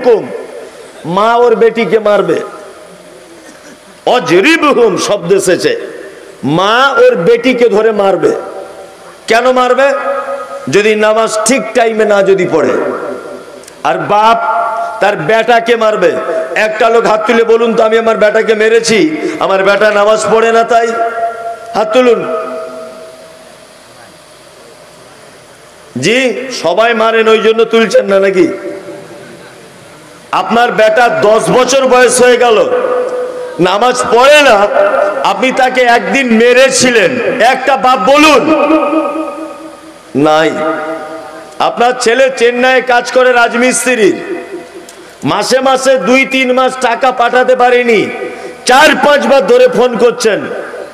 হুকুম, মা ওর বেটিকে মারবে। অজরিবহুম শব্দ এসেছে, মা ওর বেটিকে ধরে মারবে। কেন মারবে? যদি নামাজ ঠিক টাইমে না যদি পড়ে। আর বাপ তার বেটাকে মারবে। একটা লোক হাত তুলে বলুন তো, আমি আমার বেটাকে মেরেছি, আমার বেটা নামাজ পড়ে না তাই? হাত তুলুন। জি, সবাই মারেন ওই জন্য তুলছেন না নাকি? আপনার বেটা 10 বছর বয়স হয়ে গেল, নামাজ পড়ে না, আপনি তাকে একদিন মেরেছিলেন, একটা বাপ বলুন? নাই। আপনার ছেলে চেন্নাইয়ে কাজ করে রাজমিস্ত্রি, মাসে মাসে 2-3 মাস টাকা পাঠাতে পারেনি, 4-5 বার ধরে ফোন করছেন,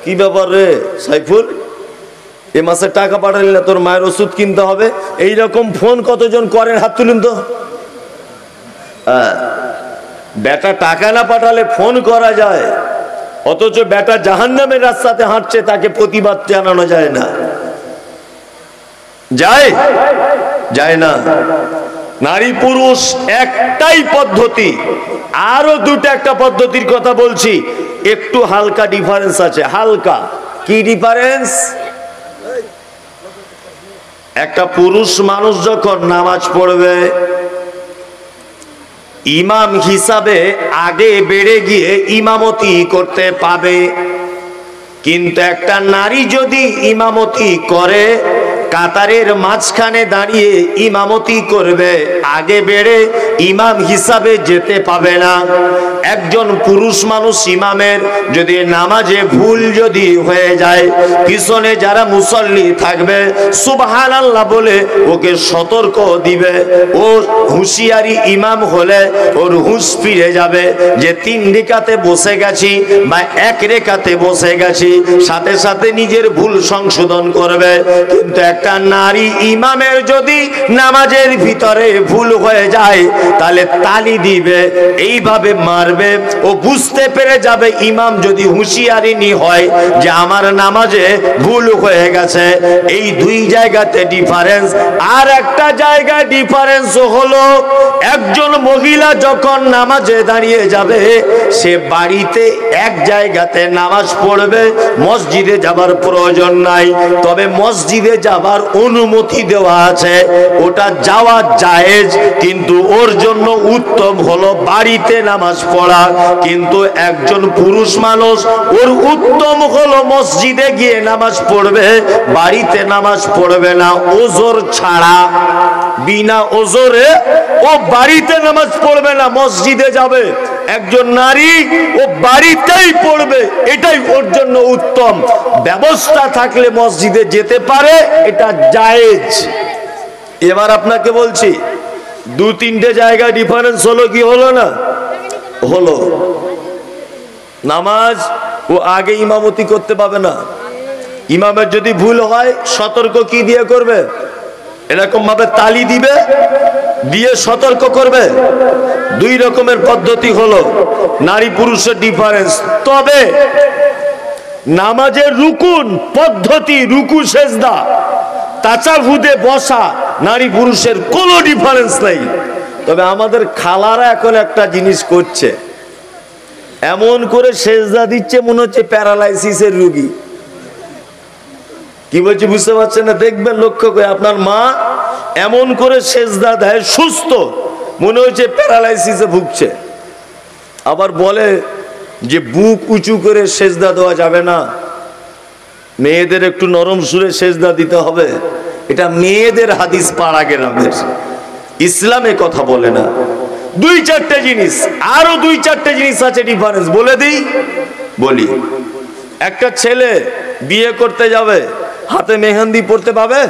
কি ব্যাপার রে সাইফুল, এ মাসে টাকা পাঠালি না, তোর মায়ের ওষুধ কিনতে হবে। এইরকম ফোন কতজন করেন? হাত তুলুন তো। বেটা টাকা না পাঠালে ফোন করা যায়, অথচ বেটা জাহান্নামের রাস্তাতে হাঁটছে, তাকে প্রতিবাদ জানানো যায় না। যায়? যায় না। নারী পুরুষ একটাই পদ্ধতি, আরো একটা পদ্ধতির কথা বলছি, একটু হালকা ডিফারেন্স আছে। হালকা কি ডিফারেন্স? একটা পুরুষ মানুষ যখন নামাজ পড়বে, ইমাম হিসাবে আগে বেড়ে গিয়ে ইমামতি করতে পাবে। কিন্তু একটা নারী যদি ইমামতি করে, কাতারের মাঝখানে দাঁড়িয়ে ইমামতি করবে, আগে বেড়ে ইমাম হিসাবে যেতে পাবে না। একজন পুরুষ মানুষ ইমামের যদি নামাজে ভুল যদি হয়ে যায়, পিছনে যারা মুসল্লি থাকবে সুবহানাল্লাহ বলে ওকে সতর্ক দিবে। ও হুঁশিয়ারি ইমাম হলে ওর হুঁশ ফিরে যাবে যে 3 রেখাতে বসে গেছি বা 1 রেখাতে বসে গেছি, সাথে সাথে নিজের ভুল সংশোধন করবে। কিন্তু একটা নারী ইমামের যদি নামাজের ভিতরে ভুল হয়ে যায়, তাহলে তালি দিবে, এইভাবে মারবে। ও বুঝতে পেরে যাবে ইমাম যদি হুঁশিয়ারিনি হয় যে আমার নামাজে ভুল হয়ে গেছে। এই 2 জায়গাতে ডিফারেন্স। আর একটা জায়গায় ডিফারেন্স হলো, একজন মহিলা যখন নামাজে দাঁড়িয়ে যাবে, সে বাড়িতে এক জায়গাতে নামাজ পড়বে, মসজিদে যাবার প্রয়োজন নাই। তবে মসজিদে যাবার অনুমতি দেওয়া আছে, ওটা যাওয়া জায়েজ, কিন্তু ওর জন্য উত্তম হলো বাড়িতে নামাজ পড়া। কিন্তু একজন পুরুষ মানুষ, ওর উত্তম হলো মসজিদে গিয়ে নামাজ পড়বে, বাড়িতে নামাজ পড়বে না ওজর ছাড়া। বিনা ওজরে ও বাড়িতে নামাজ পড়বে না, মসজিদে যাবে। একজন নারী ও বাড়িতেই পড়বে, এটাই ওর জন্য উত্তম। ব্যবস্থা থাকলে মসজিদে যেতে পারে, এটা জায়েজ। এবার আপনাকে বলছি, 2-3টে জায়গায় ডিফারেন্স হলো কি হলো না? হলো। নামাজ ও আগে ইমামতি করতে পাবে না। ইমামের যদি ভুল হয়, সতর্ক কি দিয়ে করবে? এরকম ভাবে তালি দিবে, দিয়ে সতর্ক করবে। 2 রকমের পদ্ধতি হলো, নারী পুরুষের ডিফারেন্স। তবে নামাজের রুকুন পদ্ধতি, রুকু সেজদা, তাসাহুদে বসা, নারী পুরুষের কোনো ডিফারেন্স নেই। তবে আমাদের খালারা এখন একটা জিনিস করছে, এমন করে সেজদা দিচ্ছে মনে হচ্ছে প্যারালাইসিসের রোগী। কি বলছি বুঝতে পারছেন না? দেখবেন, লক্ষ্য করে, আপনার মা এমন করে সেজদা দেয়, সুস্থ, মনে হচ্ছে প্যারালাইসিসে ভুগছে। আবার বলে যে বুক উঁচু করে সেজদা দেওয়া যাবে না, মেয়েদের একটু নরম সুরে সেজদা দিতে হবে। এটা মেয়েদের হাদিস, পাড়া গ্রামের, ইসলামে কথা বলে না। 2-4টে জিনিস, আরো 2-4টে জিনিস আছে ডিফারেন্স, বলে দিই। বলি, একটা ছেলে বিয়ে করতে যাবে, হাতে মেহেন্দি পড়তে পাবে?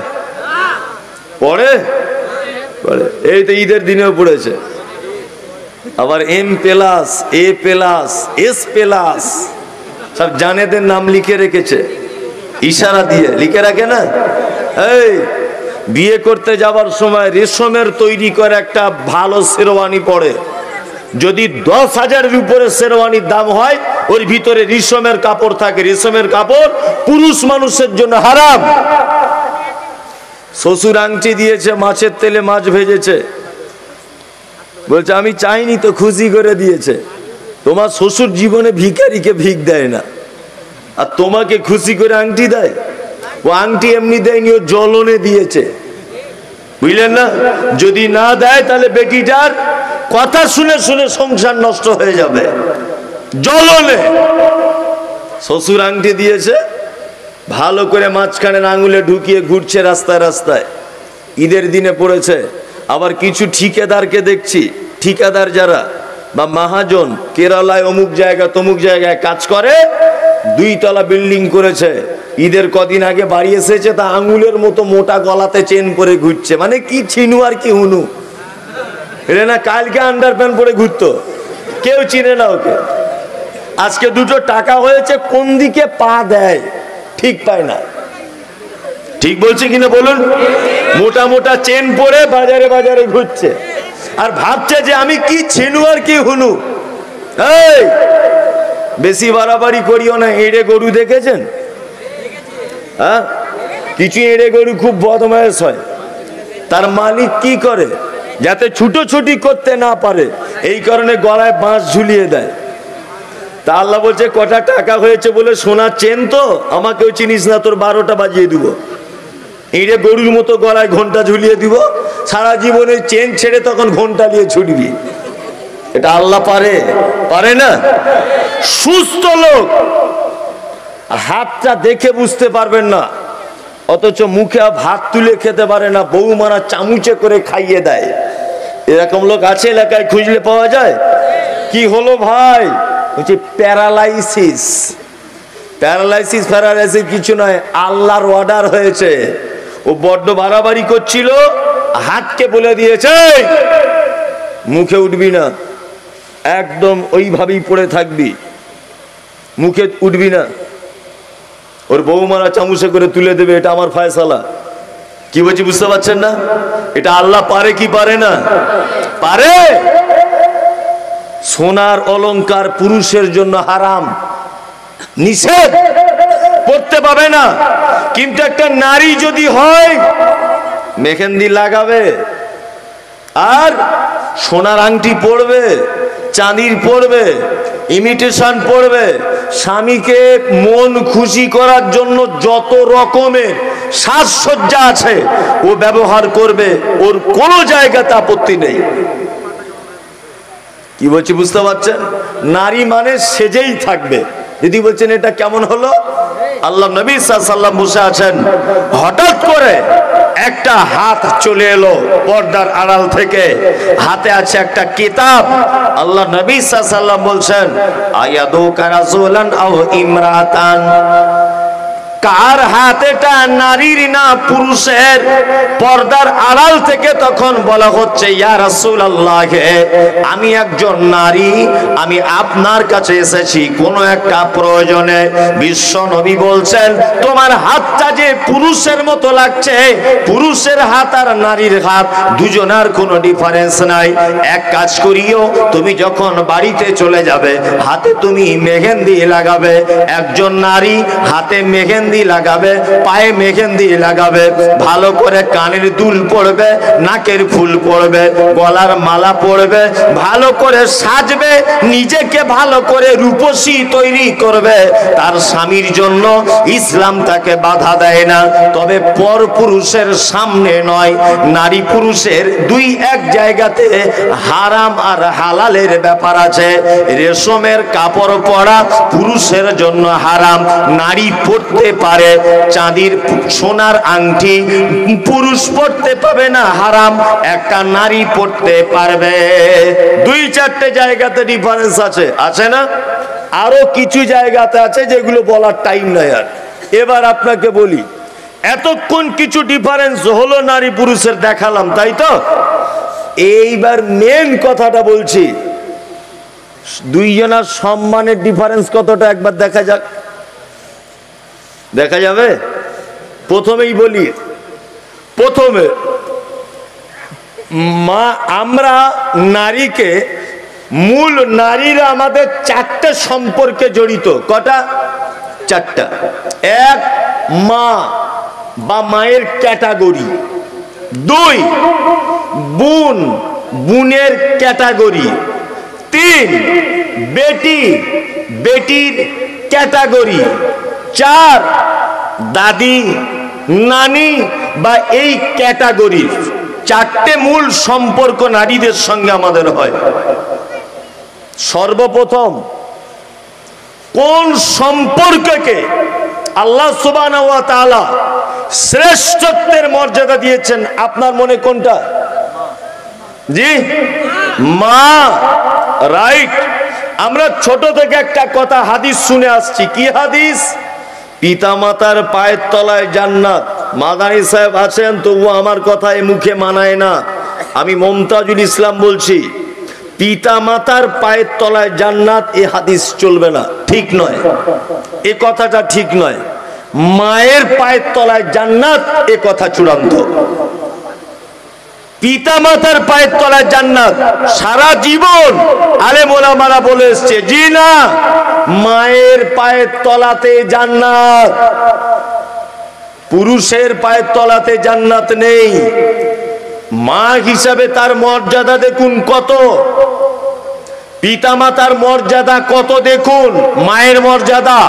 পড়ে? পড়ে। এই তো ঈদের দিনেও পড়েছে। আবার M+, A+, S+, সব জানেদের নাম লিখে রেখেছে, ইশারা দিয়ে লিখে রাখে না। এই বিয়ে করতে যাবার সময় রেশমের তৈরি করে একটা ভালো শেরওয়ানি পরে, যদি 10,000-এর উপরে শেরওয়ানির দাম হয়, ওর ভিতরে রেশমের কাপড় থাকে। রেশমের কাপড় পুরুষ মানুষের জন্য হারাম। শ্বশুর আংটি দিয়েছে, মাছের তেলে মাছ ভেজেছে, বলছে আমি চাইনি তো, খুশি করে দিয়েছে। তোমার শ্বশুর জীবনে ভিখারিকে ভিক দেয় না, আর তোমাকে খুশি করে আংটি দেয়। ও আংটি এমনি দেয়নি, ও জ্বলনে দিয়েছে, বুঝলেন না? যদি না দেয় তাহলে বেটিটার কথা শুনে শুনে সংসার নষ্ট হয়ে যাবে। জ্বলনে শ্বশুর আংটি দিয়েছে, ভালো করে মাঝখানের আঙুলে ঢুকিয়ে ঘুরছে রাস্তায় রাস্তায়। ঈদের দিনে পড়েছে। আবার কিছু ঠিকাদারকে দেখছি, ঠিকাদার যারা বা মহাজন কেরালায় অমুক জায়গা তমুক জায়গায় কাজ করে, 2 তলা বিল্ডিং করেছে। ঈদের কদিন আগে বাড়ি এসেছে, তা আঙুলের মতো মোটা গলাতে চেন পরে ঘুরছে। মানে কি ছিনু আর কি হুনু, এটা না কালকে আন্ডার প্যান্ট পরে ঘুরতো, কেউ চিনে না ওকে। আজকে 2টো টাকা হয়েছে, কোন দিকে পা দেয় ঠিক পায় না। ঠিক বলছে কিনা বলুন? মোটা মোটা চেন পরে বাজারে বাজারে ঘুরছে, আর ভাবছে যে আমি কি ছিনু আর কি হুনু। এই বেশি বাড়াবাড়ি করিও না। এড়ে গরু দেখেছেন? হ্যাঁ, কিছু এড়ে গরু খুব বদমায়েশ হয়। তার মালিক কি করে, যাতে ছুটোছুটি করতে না পারে, এই কারণে গলায় বাঁশ ঝুলিয়ে দেয়। তা আল্লাহ বলছে কটা টাকা হয়েছে বলে সোনার চেন তো, আমাকেও চিনিস না, তোর 12টা বাজিয়ে দিব। এড়ে গরুর মতো গলায় ঘন্টা ঝুলিয়ে দিব, সারা জীবনে চেন ছেড়ে তখন ঘন্টা নিয়ে ছুটবি। এটা আল্লাহ পারে? পারে না? সুস্থ লোক হাতটা দেখে বুঝতে পারবেন না, অথচ মুখে ভাত তুলে খেতে পারে না, বৌমারা চামচে করে খাইয়ে দেয়। এরকম লোক আছে এলাকায়, খুঁজলে পাওয়া যায়। কি হলো ভাই? বলছে প্যারালাইসিস। প্যারালাইসিস ফ্যারালাইসিস কিছু নয়, আল্লাহর অর্ডার হয়েছে। ও বড্ড বাড়াবাড়ি করছিল, হাতকে বলে দিয়েছে মুখে উঠবি না, একদম ওইভাবেই পড়ে থাকবি, মুখে উঠবি না। ওর বৌমারা চামচে করে তুলে দেবে, এটা আমার ফয়সালা। কি বলছি বুঝতে পারছেন না? এটা আল্লাহ পারে কি পারে না? পারে। সোনার অলংকার পুরুষের জন্য হারাম, নিষেধ, পড়তে পাবে না। কিন্তু একটা নারী যদি হয়, মেহেন্দি লাগাবে আর সোনার আংটি পরবে, চাঁদির পরবে, ইমিটেশন পরবে। স্বামীকে মন খুশি করার জন্য যত রকমের সাজসজ্জা আছে ও ব্যবহার করবে, ওর কোনো জায়গাতে আপত্তি নেই। কি বলছি বুঝতে পারছেন? নারী মানে সেজেই থাকবে। যদি বলছেন এটা কেমন হলো, আল্লাহ নবী সাল্লাল্লাহু আলাইহি ওয়াসাল্লাম বসে আছেন, হঠাৎ করে একটা হাত চলে এলো পর্দার আড়াল থেকে, হাতে আছে একটা কিতাব। আল্লাহ নবী সাল্লাল্লাহু আলাইহি ওয়াসাল্লাম বলছেন, আয়াদু কারাজুলান আও ইমরাতান। কার হাত এটা, নারীর না পুরুষের? পর্দার আড়াল থেকে তখন বলা হচ্ছে, ইয়া রাসূলুল্লাহ, আমি একজন নারী, আমি আপনার কাছে এসেছি কোনো একটা প্রয়োজনে। বিশ্ব নবী বলছেন, তোমার হাতটা যে পুরুষের মতো লাগছে, পুরুষের হাত আর নারীর হাত দুজনের কোনো ডিফারেন্স নাই। এক কাজ করিও, তুমি যখন বাড়িতে চলে যাবে, হাতে তুমি মেহেন্দি লাগাবে। একজন নারী হাতে মেহেন্দি লাগাবে, পায়ে মেহেন্দি লাগাবে, ভালো করে কানের দুল পড়বে, নাকের ফুল পড়বে, গলার মালা পড়বে, ভালো করে সাজবে, নিজেকে ভালো করে রূপসী তৈরি করবে। তার স্বামীর জন্য ইসলাম তাকে বাধা দেয় না, তবে পর পুরুষের সামনে নয়। নারী পুরুষের দুই এক জায়গাতে হারাম আর হালালের ব্যাপার আছে। রেশমের কাপড় পরা পুরুষের জন্য হারাম, নারী পড়তে পারে। চাঁদির সোনার আংটি পুরুষ পড়তে পাবে না, হারাম। একটা নারী পড়তে পারবে। 2-4টে জায়গাতে ডিফারেন্স আছে, আছে না? আরো কিছু জায়গাতে আছে যেগুলো বলার টাইম নাই আর। এবার আপনাকে বলি, এতক্ষণ কিছু ডিফারেন্স হলো নারী পুরুষের দেখালাম, তাই তো? এইবার মেন কথাটা বলছি, দুইজনের সম্মানের ডিফারেন্স কতটা একবার দেখা যাক। দেখা যাবে? প্রথমেই বলি, প্রথমে মা, আমরা নারীকে, মূল নারীরা আমাদের 4টে সম্পর্কে জড়িত। কটা? 4টা। এক, মা বা মায়ের ক্যাটাগরি। 2, বোন বোনের ক্যাটাগরি। 3 বেটি, বেটির ক্যাটাগরি। 4 দাদি নানি বা এই ক্যাটাগরির। 4টে মূল সম্পর্ক নারীদের সঙ্গে আমাদের হয়। সর্বপ্রথম কোন সম্পর্ককে আল্লাহ সুবহানাহু ওয়া তাআলা শ্রেষ্ঠত্বের মর্যাদা দিয়েছেন আপনার মনে কোনটা? জি, মা। রাইট। আমরা ছোট থেকে একটা কথা হাদিস শুনে আসছি। কি হাদিস? পিতামাতার পায়ের তলায় জান্নাত। মাদানী সাহেব আছেন, তবু আমার কথা এ মুখে মানায় না। আমি মমতাজুল ইসলাম বলছি, পিতামাতার পায়ের তলায় জান্নাত, এ হাদিস চলবে না, ঠিক নয়, এ কথাটা ঠিক নয়। মায়ের পায়ের তলায় জান্নাত, এ কথা চূড়ান্ত। পিতামাতার পায়ের তলায় জান্নাত সারা জীবন আলেম ওলামারা বলে এসছে। জি না, মায়ের পায়ের তলাতে জান্নাত, পুরুষের পায়ের তলাতে জান্নাত নেই। মা হিসাবে তার মর্যাদা দেখুন কত, পিতামাতার মর্যাদা কত দেখুন, মায়ের মর্যাদা।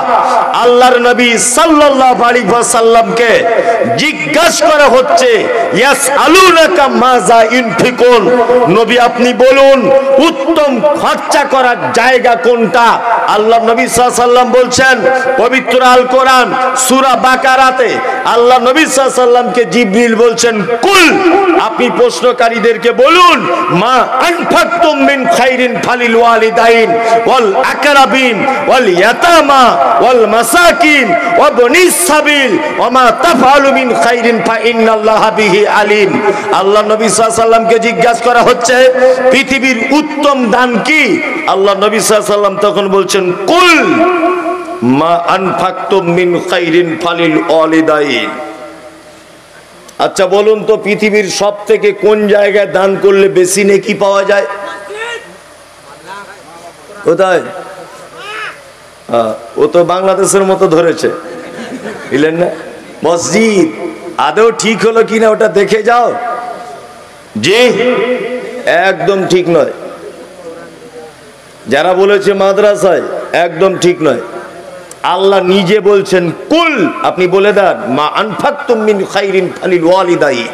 আল্লাহর নবী সাল্লাল্লাহু আলাইহি ওয়াসাল্লামকে জিজ্ঞাসা করা হচ্ছে, ইয়াসআলুনাকা মাযা ইনফিকুন, নবী আপনি বলুন উত্তম খরচা করার জায়গা কোনটা? আল্লাহর নবী সাল্লাল্লাহু আলাইহি ওয়াসাল্লাম বলছেন, পবিত্র আল কোরআন সূরা বাকারাতে আল্লাহ নবী সাল্লাল্লাহু আলাইহি ওয়াসাল্লামকে জিবরিল বলছেন, কুল, আপনি প্রশ্নকারীদেরকে বলুন, মা আনফাকতুম মিন খাইরিন ফালিল ওয়ালিদাইন ওয়াল আকরাবিন ওয়াল ইয়াতামা ওয়াল মাসাকিন ওয়া বনিস সাবিল ওয়া মা তাফআলু মিন খাইরিন ফা ইন্নাল্লাহা বিহি আলিম। আল্লাহ নবী সাল্লাল্লাহু আলাইহি ওয়াসাল্লামকে জিজ্ঞাসা করা হচ্ছে পৃথিবীর উত্তম দান কি? আল্লাহ নবী সাল্লাল্লাহু আলাইহি ওয়াসাল্লাম তখন বলছেন, কুল মা আনফাকতুম মিন খাইরিন ফালিল ওয়ালিদাইন। আচ্ছা বলুন তো, পৃথিবীর সব থেকে কোন জায়গায় দান করলে বেশি নেকি পাওয়া যায়? কোথায়? ও তো বাংলাদেশের মতো ধরেছে, বুঝলেন না? মসজিদ আদৌ ঠিক হলো কিনা ওটা দেখে যাও। জি, একদম ঠিক নয়। যারা বলেছে মাদ্রাসায়, একদম ঠিক নয়। আল্লাহ নিজে বলছেন, কুল, আপনি বলে দেন, মা আনফাকতুম মিন খাইরিন ফালিল ওয়ালিদাইন।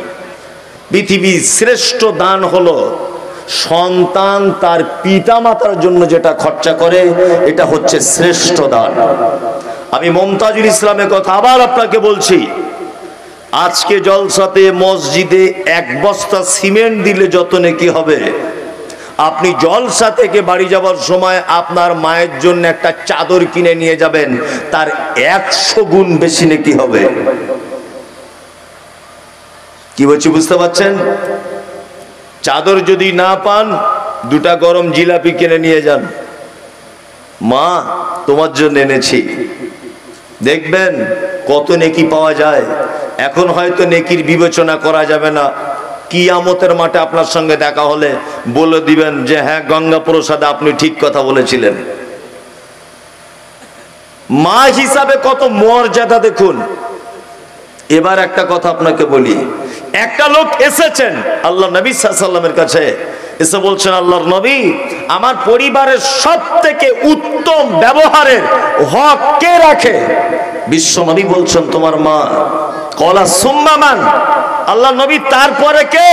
পৃথিবীর শ্রেষ্ঠ দান হলো সন্তান তার পিতামাতার জন্য যেটা খরচা করে, এটা হচ্ছে শ্রেষ্ঠ দান। আমি মমতাজুল ইসলামের কথা আবার আপনাকে বলছি, আজকে জলসাতে মসজিদে 1 বস্তা সিমেন্ট দিলে যত নেকি হবে, আপনি জলসা থেকে বাড়ি যাওয়ার সময় আপনার মায়ের জন্য একটা চাদর কিনে নিয়ে যাবেন, তার 100 গুণ বেশি নেকি হবে। কি বলছি বুঝতে পারছেন? চাদর যদি না পান, 2টা গরম জিলাপি কিনে নিয়ে যান, মা তোমার জন্য এনেছি, দেখবেন কত নেকি পাওয়া যায়। এখন হয়তো নেকির বিবেচনা করা যাবে না, কিয়ামতের মাঠে আপনার সঙ্গে দেখা হলে বলে দিবেন যে হ্যাঁ গঙ্গা প্রসাদে আপনি ঠিক কথা বলেছিলেন। মা হিসাবে কত মর্যাদা দেখুন। এবার একটা কথা আপনাকে বলি, একটা লোক এসেছেন আল্লাহ নবী সাল্লাল্লাহু আলাইহি ওয়াসাল্লামের কাছে, এসে বলছেন, আল্লাহর নবী, আমার পরিবারের সবথেকে উত্তম ব্যবহারের হক কে রাখে? বিশ্ব নবী বলছেন, তোমার মা। কলা সুম্মা মান? আল্লাহ নবী, তারপরে কে?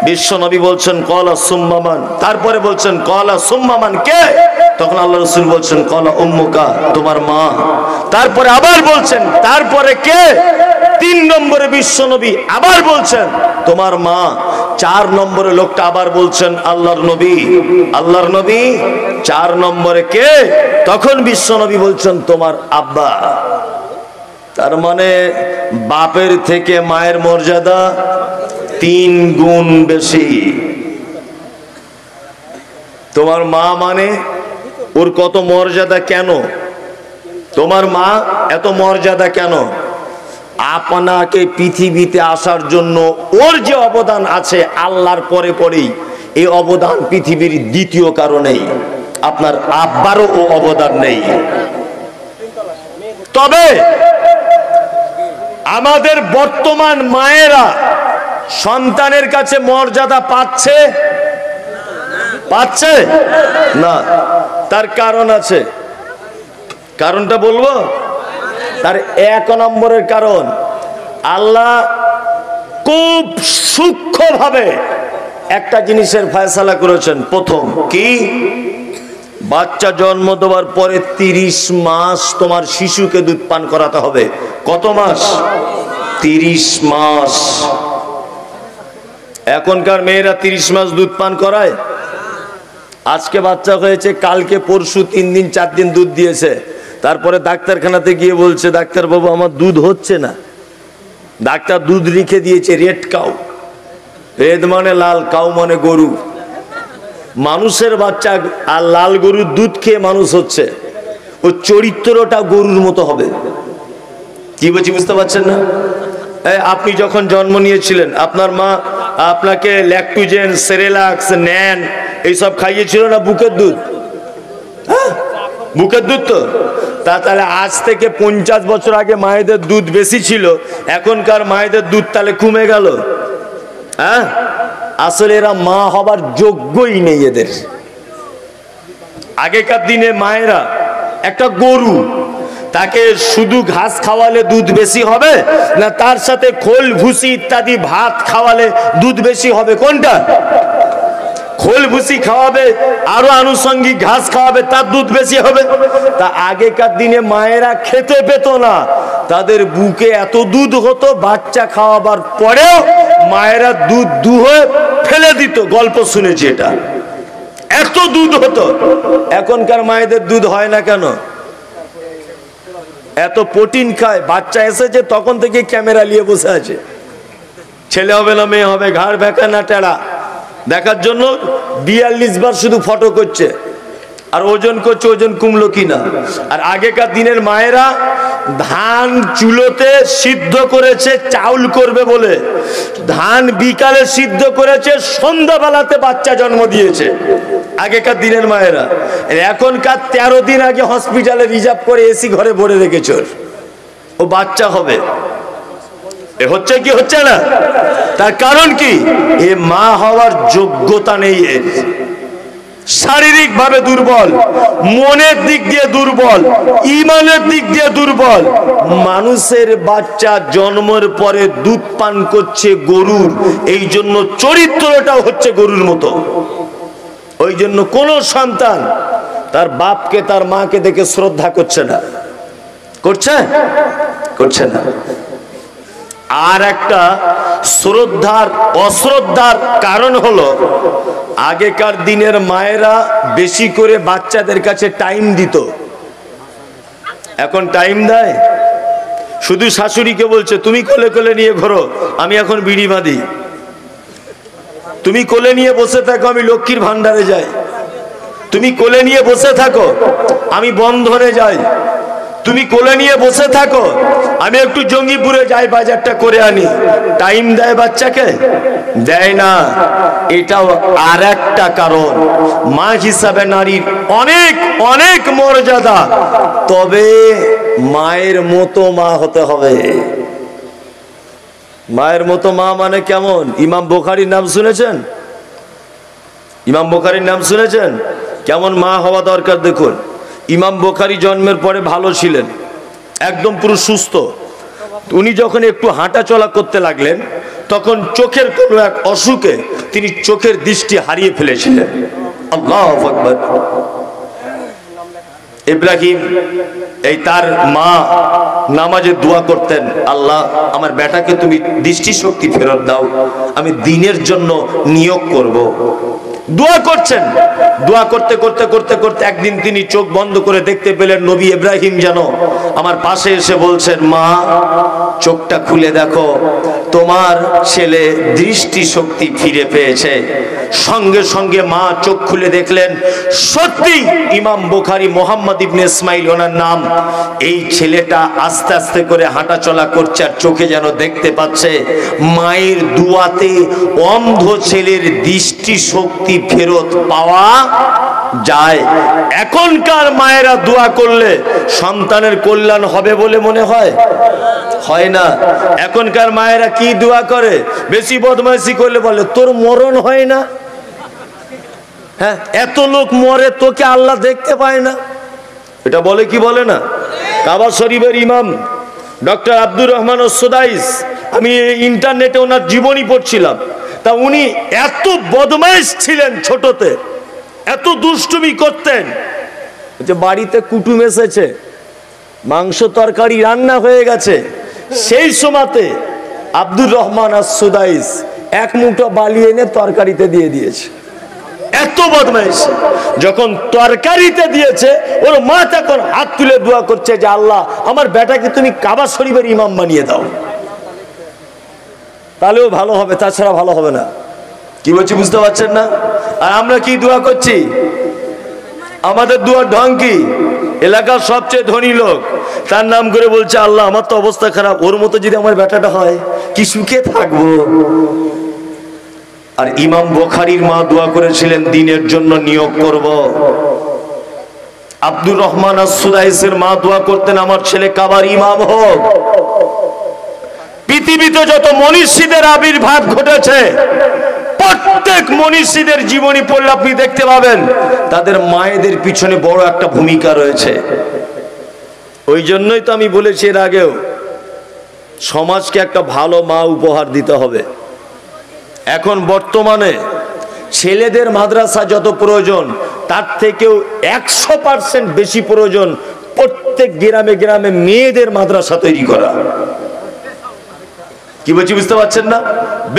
বিশ্ব নবী বলছেন, কলা সুম্মা মান। তারপরে বলছেন, কলা সুম্মা মান কে? তখন আল্লাহ রাসূল বলছেন, কলা উম্মুকা, তোমার মা। তারপরে আবার বলছেন, তারপরে কে? 3 নম্বরে বিশ্ব নবী আবার বলছেন, তোমার মা। 4 নম্বরে লোকটা আবার বলছেন, আল্লাহর নবী। আল্লাহর নবী 4 নম্বরে কে? তখন বিশ্ব নবী বলছেন, তোমার আব্বা। তার মানে বাপের থেকে মায়ের মর্যাদা 3 গুণ বেশি। তোমার মা মানে ওর কত মর্যাদা কেন? তোমার মা এত মর্যাদা কেন? আপনাকে পৃথিবীতে আসার জন্য ওর যে অবদান আছে আল্লাহর পরে পরেই, এই অবদান পৃথিবীর দ্বিতীয় কারণেই। আপনার আব্বারও ও অবদান নেই। তবে আমাদের বর্তমান মায়েরা সন্তানের কাছে মর্যাদা পাচ্ছে পাচ্ছে না। তার কারণ আছে, কারণটা বলবো। তার এক নম্বরের কারণ, আল্লাহ খুব সূক্ষ্মভাবে একটা জিনিসের ফয়সালা করেছেন। প্রথম কি, বাচ্চা জন্ম দেওয়ার পরে 30 মাস তোমার শিশুকে দুধ পান করাতে হবে। কত মাস? 30 মাস। এখনকার মেয়েরা 30 মাস দুধ পান করায়? আজকে বাচ্চা হয়েছে, কালকে পরশু 3 দিন 4 দিন দুধ দিয়েছে, তারপরে ডাক্তারখানাতে গিয়ে বলছে ডাক্তার বাবু আমার দুধ হচ্ছে না। ডাক্তার দুধ লিখে দিয়েছে রেড কাউ। রেড মানে লাল, কাউ মানে গরু। মানুষের বাচ্চা আর লাল গরুর দুধ খেয়ে মানুষ হচ্ছে, ও চরিত্রটা গরুর মতো হবে। কি বলছি বুঝতে পারছেন না? আপনি যখন জন্ম নিয়েছিলেন আপনার মা আপনাকে ল্যাকটোজেন, সেরেলাক্স, ন্যান এইসব খাইয়েছিল না? বুকের দুধ, হ্যাঁ বুকের দুধ তো। তাহলে আজ থেকে 50 বছর আগে মায়েদের দুধ বেশি ছিল, এখনকার মায়েদের দুধ তাহলে কমে গেল? হ্যাঁ, আসলে এরা মা হবার যোগ্যই নেই এদের। আগেকার দিনে মায়েরা একটা গরু, তাকে শুধু ঘাস খাওয়ালে দুধ বেশি হবে না তার সাথে খোল ভুসি ইত্যাদি ভাত খাওয়ালে দুধ বেশি হবে? কোনটা? খোল ভুসি খাওয়াবে, আরো আনুষঙ্গিক ঘাস খাওয়াবে, তার দুধ বেশি হবে। তা আগেকার দিনে মায়েরা খেতে পেত না, তাদের বুকে এত দুধ হতো, বাচ্চা খাওয়াবার পরেও মায়েরা দুধ দুহে ফেলে দিত। গল্প শুনেছি এটা, এত দুধ হতো। এখনকার মায়েদের দুধ হয় না কেন? এত প্রোটিন খায়। বাচ্চা এসেছে তখন থেকে ক্যামেরা নিয়ে বসে আছে, ছেলে হবে না মেয়ে হবে, ঘাড় বেঁকা না টেরা দেখার জন্য 42 বার শুধু ফটো করছে, আর ওজন করছে ওজন কমলো কিনা। আর আগেকার দিনের মায়েরা ধান চুলোতে সিদ্ধ করেছে চাউল করবে বলে, ধান বিকালে সিদ্ধ করেছে, সন্ধ্যাবেলাতে বাচ্চা জন্ম দিয়েছে আগেকার দিনের মায়েরা। এখনকার 13 দিন আগে হসপিটালে রিজার্ভ করে এসি ঘরে ভরে রেখেছ, ও বাচ্চা হবে। এ হচ্ছে কি হচ্ছে না? তার কারণ কি? এ মা হওয়ার যোগ্যতা নেই এর। শারীরিক ভাবে দুর্বল, মনের দিক দিয়ে দুর্বল, ইমানের দিক দিয়ে দুর্বল। মানুষের বাচ্চা জন্মের পরে দুধ পান করছে গরুর, এই জন্য চরিত্রটাও হচ্ছে গরুর মতো। ওই জন্য কোন সন্তান তার বাপকে তার মাকে দেখে শ্রদ্ধা করছে না। করছে? করছে না। আর একটা শ্রদ্ধার অশ্রদ্ধার কারণ হলো, আগেকার দিনের মায়েরা বেশি করে বাচ্চাদের কাছে টাইম দিত, এখন টাইম দেয়? শুধু শাশুড়িকে বলছে তুমি কোলে কোলে নিয়ে ঘোরো, আমি এখন বিড়ি বাঁধি। তুমি কোলে নিয়ে বসে থাকো, আমি লক্ষ্মীর ভান্ডারে যাই। তুমি কোলে নিয়ে বসে থাকো, আমি বন্ধনে যাই। তুমি কোলে নিয়ে বসে থাকো, আমি একটু জঙ্গিপুরে যাই, বাজারটা করে আনি। টাইম দেয় বাচ্চাকে? দেয় না। এটাও আর একটা কারণ। মা হিসাবে নারীর অনেক অনেক মর্যাদা, তবে মায়ের মতো মা হতে হবে। মায়ের মতো মা মানে কেমন? ইমাম বুখারীর নাম শুনেছেন? ইমাম বুখারীর নাম শুনেছেন? কেমন মা হওয়া দরকার দেখুন। ইমাম বুখারী জন্মের পরে ভালো ছিলেন, একদম পুরো সুস্থ। উনি যখন একটু হাঁটা চলা করতে লাগলেন, তখন চোখের কোনো এক অসুখে তিনি চোখের দৃষ্টি হারিয়ে ফেলেছিলেন। আল্লাহু আকবার। ইব্রাহিম এই তার মা নামাজে দোয়া করতেন, আল্লাহ আমার বেটাকে তুমি দৃষ্টি শক্তি ফেরত দাও, আমি দ্বীনের জন্য নিয়োগ করব। দোয়া করছেন। দোয়া করতে করতে করতে করতে একদিন তিনি চোখ বন্ধ করে দেখতে পেলেন নবী ইব্রাহিম যেন আমার পাশে এসে বলছেন, মা চোখটা খুলে দেখো, তোমার ছেলে দৃষ্টি শক্তি ফিরে পেয়েছে। সঙ্গে সঙ্গে মা চোখ খুলে দেখলেন, সত্যি ইমাম বুখারী মোহাম্মদ ইবনে ইসমাইল ওনার নাম, এই ছেলেটা আস্তে আস্তে করে হাঁটা চলা করছে আর চোখে যেন দেখতে পাচ্ছে। মায়ের দুয়াতে অন্ধ ছেলের দৃষ্টি শক্তি ফেরত পাওয়া যায়। এখনকার মায়েরা দোয়া করলে সন্তানের কল্যাণ হবে বলে মনে হয়? হয় না। এখনকার মায়েরা কি দোয়া করে? বেশি বদমাইশি করলে বলে তোর মরণ হয় না। হ্যাঁ, এত লোক মরে, তোকে আল্লাহ দেখতে পায় না, এটা বলে কি বলে না? কাবা শরীফের ইমাম ডক্টর আব্দুর রহমান সুদাইস, আমি ইন্টারনেটে ওনার জীবনী পড়ছিলাম, তা উনি এত বদমাইশ ছিলেন, ছোটতে এত দুষ্টুমি করতেন যে বাড়িতে কুটুম এসেছে, মাংস তরকারি রান্না হয়ে গেছে, সেই সময়তে আব্দুর রহমান সুদাইস এক মুঠো বালি এনে তরকারিতে দিয়ে দিয়েছে। এত বদমাইশ, যখন তরকারিতে দিয়েছে ওর মা তখন হাত তুলে দোয়া করছে যে আল্লাহ আমার বেটাকে তুমি কাবা শরীফের ইমাম বানিয়ে দাও, তাহলেও ভালো হবে, তাছাড়া ভালো হবে না। কি বলছি বুঝতে পারছেন না? আর আমরা কি দোয়া করছি? আমাদের দোয়ার ঢং কি? এলাকার সবচেয়ে ধনী লোক, তার নাম করে বলছে আল্লাহ আমার তো অবস্থা খারাপ, ওর মতো যদি আমার বেটাটা হয় কি সুখে থাকবো। আর ইমাম বুখারীর মা দোয়া করেছিলেন দিনের জন্য নিয়োগ করব। আব্দুর রহমান আস-সুদাইসের মা দোয়া করতেন আমার ছেলে কাবার ইমাম হোক। পৃথিবীতে যত মনীষীদের আবির্ভাব ঘটেছে, প্রত্যেক মনীষীদের জীবনী পড়লে আপনি দেখতে পাবেন তাদের মায়েদের পিছনে বড় একটা ভূমিকা রয়েছে। ওই জন্যই তো আমি বলেছি এর আগেও, সমাজকে একটা ভালো মা উপহার দিতে হবে। এখন বর্তমানে ছেলেদের মাদ্রাসা যত প্রয়োজন, তার থেকেও 100% বেশি প্রয়োজন প্রত্যেক গ্রামে গ্রামে মেয়েদের মাদ্রাসা তৈরি করা। কি বলছি বুঝতে পারছেন না?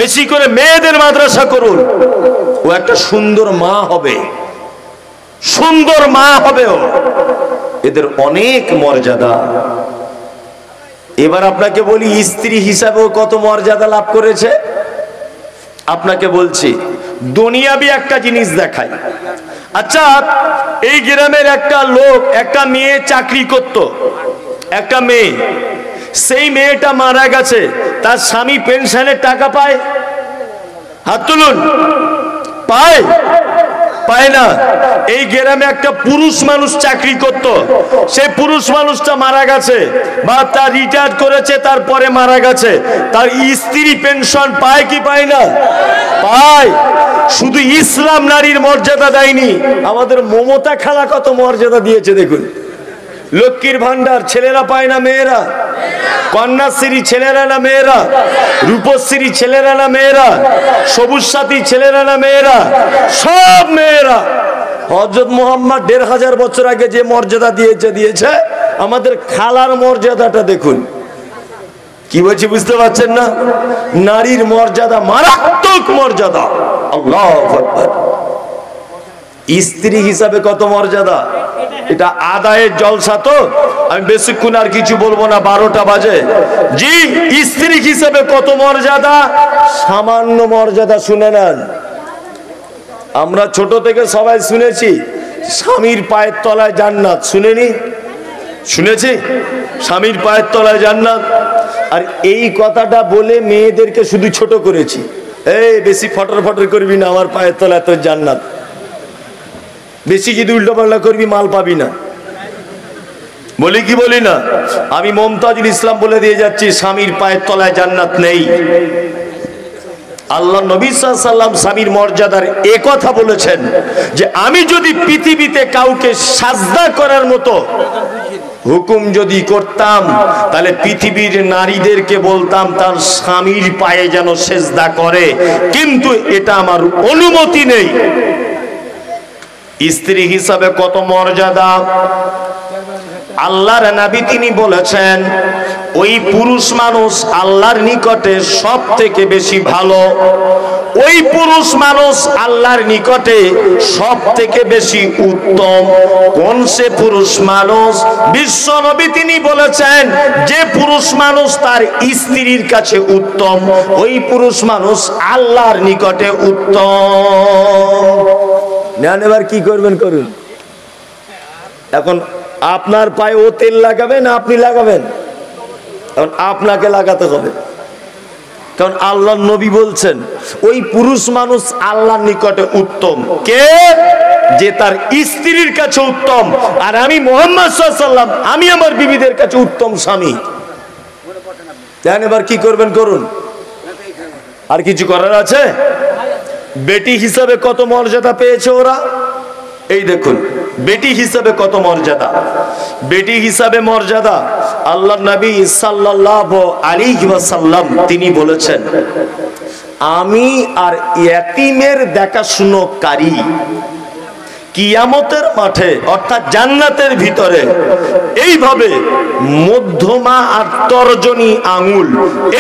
বেশি করে মেয়েদের মাদ্রাসা করুন, ও একটা সুন্দর মা হবে, সুন্দর মা হবে ও, এদের অনেক মর্যাদা। এবার আপনাকে বলি স্ত্রী হিসাবেও কত মর্যাদা লাভ করেছে। আপনাকে বলছি দুনিয়াবি একটা জিনিস দেখাই। আচ্ছা, এই গ্রামের একটা লোক একটা মেয়ে চাকরি করত, একটা মেয়ে, সেই মেয়েটা মারা গেছে, তার স্বামী পেনশনের টাকা পায়? হাত তুলুন। পায়? পায় না। এই গ্রামে একটা পুরুষ মানুষ চাকরি করত, সেই পুরুষ মানুষটা মারা গেছে বা তার রিটায়ার করেছে, তারপরে মারা গেছে, তার স্ত্রী পেনশন পায় কি পায় না? পায়। শুধু ইসলাম নারীর মর্যাদা দেয়নি, আমাদের মমতা খালা কত মর্যাদা দিয়েছে দেখুন। লক্ষ্মীর ভান্ডার ছেলেরা পায় না মেয়েরা? কন্যাশ্রী ছেলেরা না মেয়েরা? রূপশ্রী ছেলেরা না মেয়েরা? সবুজ সাথী ছেলেরা না মেয়েরা? সব মেয়েরা। হযরত মুহাম্মদ 1500 বছর আগে যে মর্যাদা দিয়েছে, আমাদের খালার মর্যাদাটা দেখুন। কি বলছি বুঝতে পারছেন না? নারীর মর্যাদা মারাত্মক মর্যাদা। আল্লাহু আকবার। স্ত্রী হিসাবে কত মর্যাদা, এটা আদায়ের জলসা, তো আমি বেশিক্ষণ আর কিছু বলবো না, 12টা বাজে। জি, স্ত্রী হিসাবে কত মর্যাদা, সামান্য মর্যাদা শুনে নেন। আমরা ছোট থেকে সবাই শুনেছি স্বামীর পায়ের তলায় জান্নাত, শুনেনি? শুনেছি স্বামীর পায়ের তলায় জান্নাত। আর এই কথাটা বলে মেয়েদেরকে শুধু ছোট করেছি, এই বেশি ফটর ফটর করবি না, আমার পায়ের তলায় তোর জান্নাত, বেশি যদি উল্টো পাল্টা করবি মাল পাবি না। বলি কি বলি না? আমি মমতাজুল ইসলাম বলে দিয়ে যাচ্ছি, স্বামীর পায়ের তলায় জান্নাত নেই। আল্লাহ নবী সাল্লাল্লাহু আলাইহি ওয়াসাল্লাম স্বামীর মর্যাদার এ কথা বলেছেন যে আমি যদি পৃথিবীতে কাউকে সাজদা করার মতো হুকুম যদি করতাম, তাহলে পৃথিবীর নারীদেরকে বলতাম তার স্বামীর পায়ে যেন সেজদা করে, কিন্তু এটা আমার অনুমতি নেই। স্ত্রী হিসাবে কত মর্যাদা। আল্লাহর নবী তিনি বলেছেন ওই পুরুষ মানুষ আল্লাহর নিকটে সব থেকে বেশি ভালো, ওই পুরুষ মানুষ আল্লাহর নিকটে সব থেকে বেশি উত্তম। কোন সে পুরুষ মানুষ? বিশ্ব নবী তিনি বলেছেন যে পুরুষ মানুষ তার স্ত্রীর কাছে উত্তম, ওই পুরুষ মানুষ আল্লাহর নিকটে উত্তম। নেন, এবার কি করবেন করুন। এখন আপনার পায়ে ও তেল লাগাবে না আপনি লাগাবেন? এখন আপনাকে লাগাতে হবে, কারণ আল্লাহর নবী বলছেন ওই পুরুষ মানুষ আল্লাহর নিকটে উত্তম। কে? যে তার স্ত্রীর কাছে উত্তম। আর আমি মুহাম্মদ সাল্লাল্লাহু আলাইহি ওয়াসাল্লাম, আমি আমার বিবিদের কাছে উত্তম স্বামী। জানেন এবার কি করবেন করুন। আর কিছু করার আছে? বেটি হিসাবে কত মর্যাদা পেয়েছে ওরা। এই দেখুন বেটি হিসাবে কত মর্যাদা, বেটি হিসাবে মর্যাদা। আল্লাহ নবী সাল্লাল্লাহু আলাইহি ওয়াসাল্লাম তিনি বলেছেন, আমি আর ইয়াতীমের দেখাশুনোকারী কিয়ামতের মাঠে অর্থাৎ জান্নাতের ভিতরে এইভাবে মধ্যমা আর তর্জনী আঙুল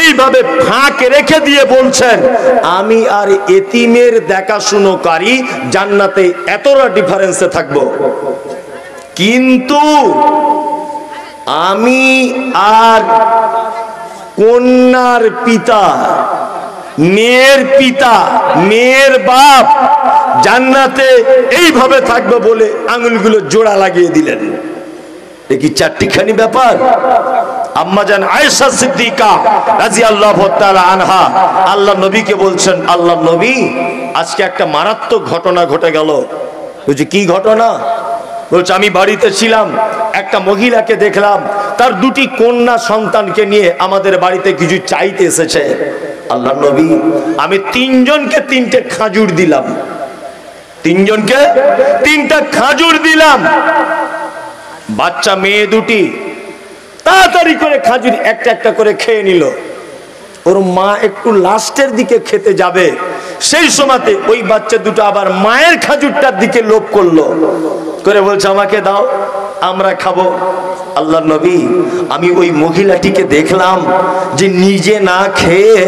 এইভাবে ফাঁক রেখে দিয়ে বলছেন, আমি আর এতিমের দেখাশুনোকারী জান্নাতে এতটা ডিফারেন্সে থাকবো, কিন্তু আমি আর কন্যার পিতা, মেয়ের পিতা, মেয়ের বাপ জান্নাতে এইভাবে থাকবে বলে আঙুলগুলো জোড়া লাগিয়ে দিলেন। এ কি চারটিখানি ব্যাপার? আম্মাজান আয়েশা সিদ্দিকা রাদিয়াল্লাহু তাআলা আনহা আল্লাহ নবীকে বলছেন, আল্লাহ নবী আজকে একটা মারাত্মক ঘটনা ঘটে গেল। বলছে কি ঘটনা? বলছে আমি বাড়িতে ছিলাম, একটা মহিলাকে দেখলাম তার দুটি কন্যা সন্তানকে নিয়ে আমাদের বাড়িতে কিছু চাইতে এসেছে। আল্লাহ নবী আমি তিনজনকে তিনটে খাজুর দিলাম, তিনজনকে তিনটা খাজুর দিলাম। বাচ্চা মেয়ে দুটি তাড়াতাড়ি করে খাজুর একটা একটা করে খেয়ে নিল। ওর মা একটু লাস্টের দিকে খেতে যাবে, সেই সময়তে ওই বাচ্চা দুটো আবার মায়ের খাজুরটার দিকে লোভ করলো, করে বলছে আমাকে দাও আমরা খাবো। আল্লাহ নবী আমি ওই মহিলাটিকে দেখলাম যে নিজে না খেয়ে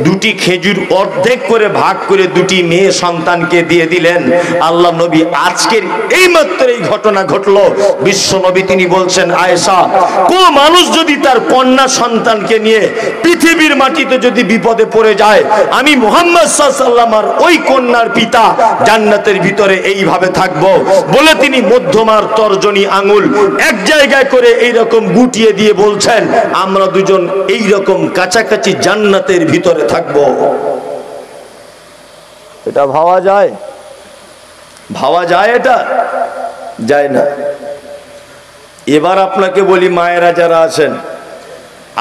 দুটি খেজুর অর্ধেক করে ভাগ করে দুটি মেয়ে সন্তানকে দিয়ে দিলেন। আল্লাহ নবী আজকের এই মাত্র এই ঘটনা ঘটলো। বিশ্ব নবী তিনি বলছেন, আয়েশা কোন মানুষ যদি তার কন্যা সন্তানকে নিয়ে পৃথিবীর মাটিতে যদি বিপদে পড়ে যায়, আমি মুহাম্মদ সাল্লাল্লাহু আলাইহি ওয়াসাল্লাম আর ওই কন্যার পিতা জান্নাতের ভিতরে এইভাবে থাকবো বলে তিনি মধ্যমার তর্জনী আঙুল এক জায়গায় করে এইরকম গুটিয়ে দিয়ে বলছেন, আমরা দুজন এইরকম কাছাকাছি জান্নাতের ভিতরে থাকবো। এটা ভাবা যায়? ভাবা যায়? এটা যায় না। এবার আপনাকে বলি, মায়েরা যারা আছেন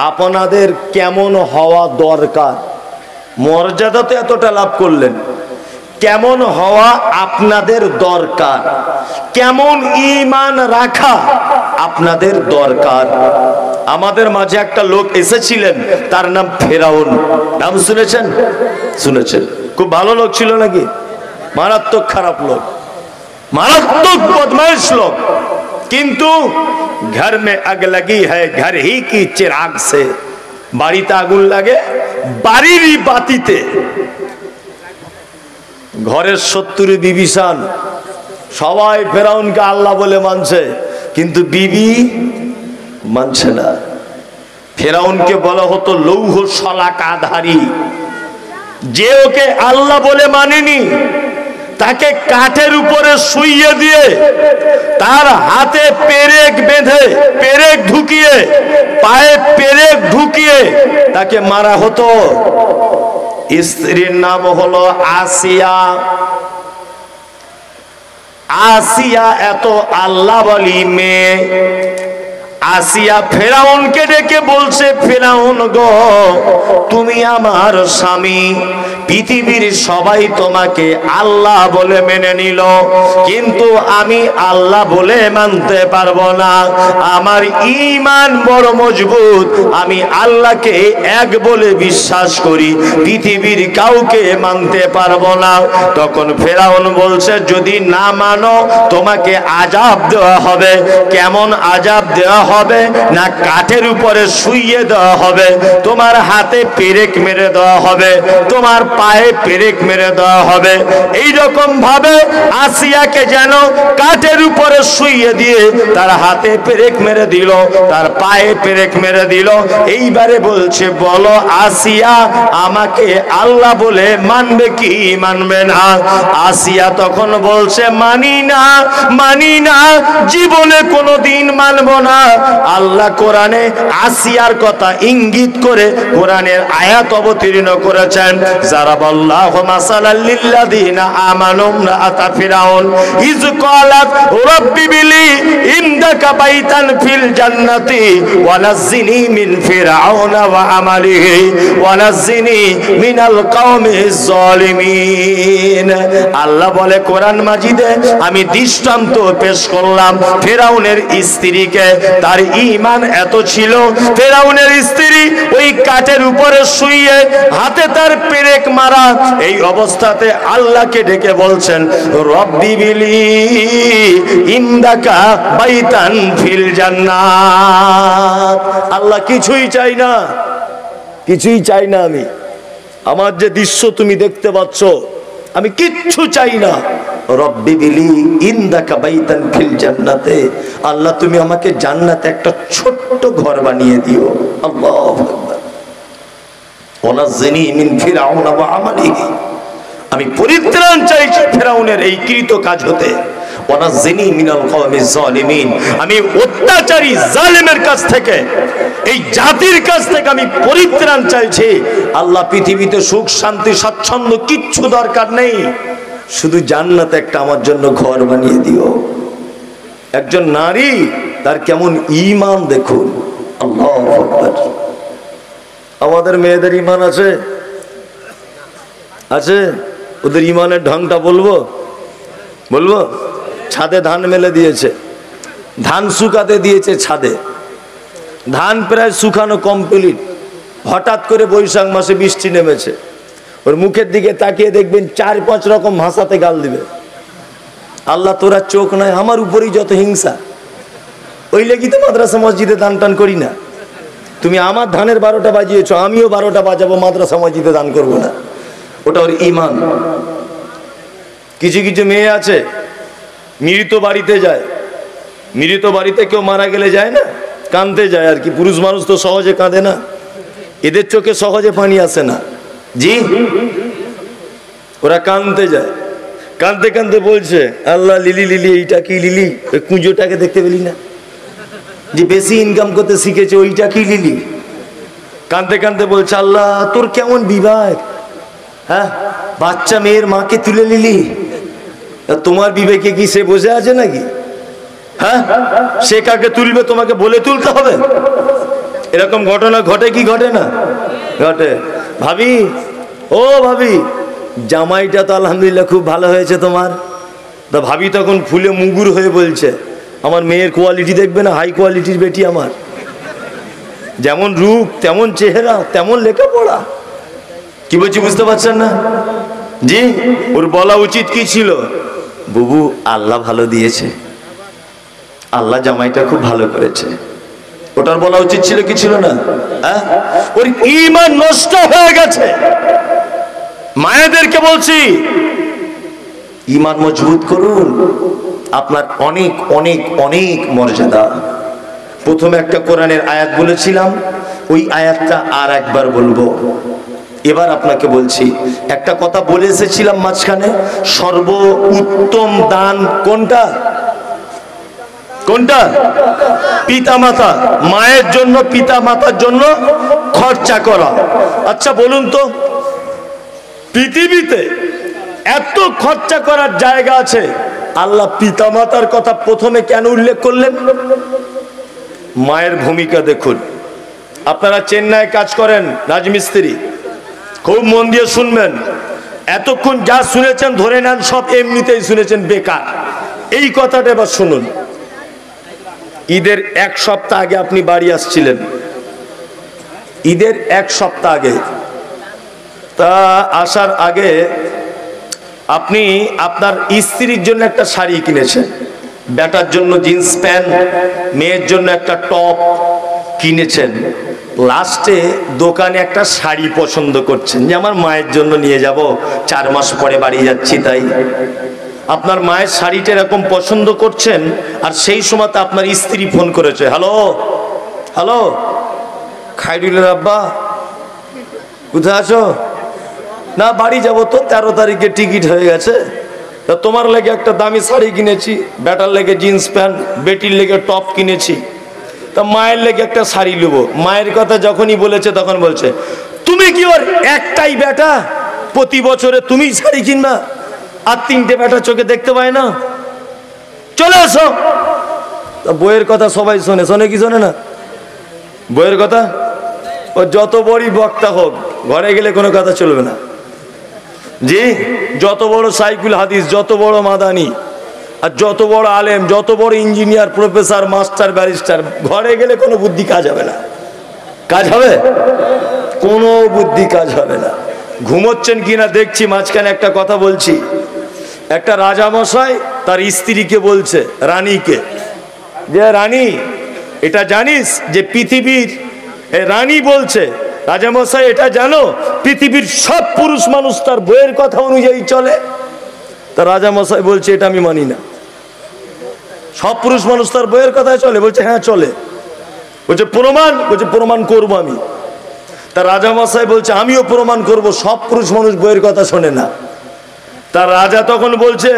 আপনাদের কেমন হওয়া দরকার? মর্যাদা তো এতটা লাভ করলেন, কেমন হওয়া আপনাদের দরকার, কেমন ঈমান রাখা আপনাদের দরকার। আমাদের মাঝে একটা লোক এসেছিলেন, তার নাম ফেরাউন। নাম শুনেছেন? শুনেছেন। খুব ভালো লোক ছিল নাকি? মারাত্মক খারাপ লোক, মারাত্মক বদমাইশ লোক। কিন্তু ঘর মে আগ লাগি হ্যায় ঘর হি কি চিরাগ সে, বাড়িতে আগুন লাগে বাড়িরই বাতিতে। ঘরের শত্রু বিভীষণ, সবাই ফেরাউনকে আল্লাহ বলে মানছে, কিন্তু বিবি মানছে না। ফেরাউনকে বলা হতো লৌহ শলাকাধারী। যে ওকে আল্লাহ বলে মানেনি তাকে কাঠের উপরে শুইয়ে দিয়ে তার হাতে পেরেক বেঁধে, পেরেক ঢুকিয়ে, পায়ে পেরেক ঢুকিয়ে তাকে মারা হতো। স্ত্রীর নাম হলো আসিয়া। আসিয়া এত আল্লাহ বলি মেয়ে। আসিয়া ফেরাউনকে ডেকে বলছে, ফেরাউন গো তুমি আমার স্বামী, পৃথিবীর সবাই তোমাকে আল্লাহ বলে মেনে নিল, কিন্তু আমি আল্লাহ বলে মানতে পারবো না। আমার ঈমান বড় মজবুত, আমি আল্লাহকে এক বলে বিশ্বাস করি, পৃথিবীর কাউকে মানতে পারবো না। তখন ফেরাউন বলছে, যদি না মানো তোমাকে আযাব দেওয়া হবে। কেমন আযাব দেওয়া হবে? না কাঠের উপরে শুইয়ে দেওয়া হবে, তোমার হাতে পেরেক মেরে দেওয়া হবে, তোমার পায়ে পেরেক মেরে দেওয়া হবে। এইরকম ভাবে আসিয়াকে যেন কাঠের উপরে শুইয়ে দিয়ে তার হাতে পেরেক মেরে দিল, তার পায়ে পেরেক মেরে দিল। এইবারে বলছে, বলো আসিয়া আমাকে আল্লাহ বলে মানবে কি মানবে না? আসিয়া তখন বলছে, মানি না, মানি না, জীবনে কোনোদিন মানবো না। আল্লাহ কোরআনে আসিয়ার কথা ইঙ্গিত করে কোরআনের আয়াত অবতীর্ণ করেছেন। জারাবাল্লাহু মাসালাল লিল্লাযিনা আমানু ইমরাআতা ফিরাউন ইয ক্বালাত রাব্বি বিলি ইনদাকা বাইতান ফিল জান্নাতি ওয়া নাজ্জিনি মিন ফিরাউনা ওয়া আমালিহি ওয়া নাজ্জিনি মিনাল কওমিজ জালিমিন। আল্লাহ বলে কোরআন মাজিদে আমি দৃষ্টান্ত পেশ করলাম ফেরাউনের স্ত্রীকে। তার ঈমান এত ছিল, ফেরাউনের স্ত্রী ওই কাঠের উপরে শুয়ে হাতে তার পেরেক মারা, এই অবস্থাতে আল্লাহকে ডেকে বলছেন রব্বি বিলি ইনদাকা বাইতান ফিল জান্নাত। আল্লাহ কিছুই চাই না, কিছুই চাই না, আমি আমার যে দৃশ্য তুমি দেখতে পাচ্ছ আমি কিচ্ছু চাই না। রব্বি বিলি ইনদাকা বাইতান ফিল জান্নাতে, আল্লাহ তুমি আমাকে জান্নাতে একটা ছোট্ট ঘর বানিয়ে দিও। আল্লাহু আকবার। ওয়ানাজ্জিনি মিন ফিরাউনা ওয়া আমালিহি, আমি পরিত্রাণ চাইছি ফেরাউনের এই কৃত কাজ হতে। ওয়ানাজ্জিনি মিনাল কওমিজ জালিমিন, আমি অত্যাচারী জালেমের কাছ থেকে, এই জাতির কাছ থেকে আমি পরিত্রাণ চাইছি। আল্লাহ পৃথিবীতে সুখ শান্তি স্বাচ্ছন্দ্য কিচ্ছু দরকার নেই, শুধু জান্নাতে একটা আমার জন্য ঘর বানিয়ে দিও। একজন নারী তার কেমন ঈমান দেখুন। আল্লাহু আকবার। আমাদের মেয়েদের ঈমান আছে, আছে? ওদের ঈমানের ঢংটা বলবো বলবো ছাদে ধান মেলে দিয়েছে, ধান শুকাতে দিয়েছে ছাদে, ধান প্রায় শুকানো কমপ্লিট, হঠাৎ করে বৈশাখ মাসে বৃষ্টি নেমেছে, ওর মুখের দিকে তাকিয়ে দেখবেন 4-5 রকম ভাষাতে গাল দিবে। আল্লাহ তোরা চোখ নাই, আমার উপরেই যত হিংসা, ওই লেগি তো মাদ্রাসা মসজিদে দান টান করি না। তুমি আমার ধানের 12টা বাজিয়েছ, আমিও 12টা বাজাবো, মাদ্রাসা মসজিদে দান করব না। ওটা ওর ঈমান। কিছু কিছু মেয়ে আছে মৃত বাড়িতে যায়, মৃত বাড়িতে কেউ মারা গেলে যায় না, কাঁদতে যায় আর কি। পুরুষ মানুষ তো সহজে কাঁদে না, এদের চোখে সহজে পানি আসে না। জি, ওরা কাঁদতে যায়, কাঁদতে কাঁদতে বলছে আল্লাহ লিলি লিলি, এইটা কি লিলি? ওই কুঁজোটাকে দেখতে পেলি না যে বেশি ইনকাম করতে শিখেছে, ওইটা কি লিলি? কাঁদতে কাঁদতে বলছে আল্লাহ তোর কেমন বিবেক, হ্যাঁ বাচ্চা মেয়ের মাকে তুলে নিলি, তোমার বিবেকে কি সে বসে আছে নাকি? হ্যাঁ, সে কাকে তুলবে তোমাকে বলে তুলতে হবে? এরকম ঘটনা ঘটে কি ঘটে না? ঘটে। ভাবি, ও ভাবি, জামাইটা তো আলহামদুলিল্লাহ খুব ভালো হয়েছে তোমার। তা ভাবি তখন ফুলে মুগুর হয়ে বলছে আমার মেয়ের কোয়ালিটি দেখবে না, হাই কোয়ালিটির বেটি আমার, যেমন রূপ তেমন চেহারা তেমন লেখাপড়া। কি বলছি বুঝতে পারছেন না? জি, ওর বলা উচিত কি ছিল, বুবু আল্লাহ ভালো দিয়েছে, আল্লাহ জামাইটা খুব ভালো করেছে। ওটার বলা উচিত ছিল কি ছিল না? ওর ঈমান নষ্ট হয়ে গেছে। মায়েদেরকে বলছি ঈমান মজবুত করুন, আপনার অনেক অনেক অনেক মর্যাদা। প্রথমে একটা কোরআনের আয়াত বলেছিলাম, ওই আয়াতটা আর একবার বলবো। এবার আপনাকে বলছি, একটা কথা বলে এসেছিলাম মাঝখানে, সর্ব উত্তম দান কোনটা? কোনটা? পিতামাতা, মায়ের জন্য পিতামাতার জন্য খরচা করা। আচ্ছা বলুন তো, পৃথিবীতে এত খরচা করার জায়গা আছে, আল্লাহ পিতামাতার কথা প্রথমে কেন উল্লেখ করলেন? মায়ের ভূমিকা দেখুন। আপনারা চেন্নাইয়ে কাজ করেন রাজমিস্ত্রি, খুব মন দিয়ে শুনবেন। এতক্ষণ যা শুনেছেন ধরে নেন সব এমনিতেই শুনেছেন, বেকার। এই কথাটা এবার শুনুন। ঈদের 1 সপ্তাহ আগে আপনি বাড়ি আসছিলেন, ঈদের 1 সপ্তাহ আগে, তা আসার আগে আপনি আপনার স্ত্রীর জন্য একটা শাড়ি কিনেছেন, বেটার জন্য জিন্স প্যান্ট, মেয়ের জন্য একটা টপ কিনেছেন। লাস্টে দোকানে একটা শাড়ি পছন্দ করছেন যে আমার মায়ের জন্য নিয়ে যাব, 4 মাস পরে বাড়ি যাচ্ছি তাই। আপনার মায়ের শাড়িটা এরকম পছন্দ করছেন, আর সেই সময় আপনার স্ত্রী ফোন করেছে, হ্যালো হ্যালো খাইরুলের আব্বা কোথায় আছো? না বাড়ি যাব তো, 13 তারিখে টিকিট হয়ে গেছে, তা তোমার লেগে একটা দামি শাড়ি কিনেছি, বেটার লেগে জিন্স প্যান্ট, বেটির লেগে টপ কিনেছি, তা মায়ের লেগে একটা শাড়ি নেবো। মায়ের কথা যখনই বলেছে তখন বলছে, তুমি কি ওর একটাই বেটা, প্রতি বছরে তুমি শাড়ি কিনবা, আর 3টে বেটা চোখে দেখতে পায় না, চলে আসো। তা বইয়ের কথা সবাই শোনে, শোনে কি শোনে না বইয়ের কথা? ও যত বড়ই বক্তা হোক, ঘরে গেলে কোনো কথা চলবে না। জি, যত বড় সাইকুল হাদিস, যত বড় মাদানি, আর যত বড় আলেম, যত বড় ইঞ্জিনিয়ার, প্রফেসর, মাস্টার, ব্যারিস্টার, ঘরে গেলে কোনো বুদ্ধি কাজ হবে না। কাজ হবে? কোনো বুদ্ধি কাজ হবে না। ঘুমোচ্ছেন কিনা দেখছি, মাঝখানে একটা কথা বলছি। একটা রাজামশাই তার স্ত্রীকে বলছে, রানীকে, যে রানী, এটা জানিস যে পৃথিবীর, রানী বলছে, রাজামশাই এটা জানো পৃথিবীর সব পুরুষ মানুষ তার বইয়ের কথা অনুযায়ী চলে? তা রাজামশাই বলছে, এটা আমি মানি না। সব পুরুষ মানুষ তার বইয়ের কথায় চলে? বলছে হ্যাঁ চলে। বলছে প্রমাণ? বলছে প্রমাণ করবো আমি। তা রাজামশাই বলছে আমিও প্রমাণ করব, সব পুরুষ মানুষ বইয়ের কথা শোনে না। তার রাজা তখন বলছে,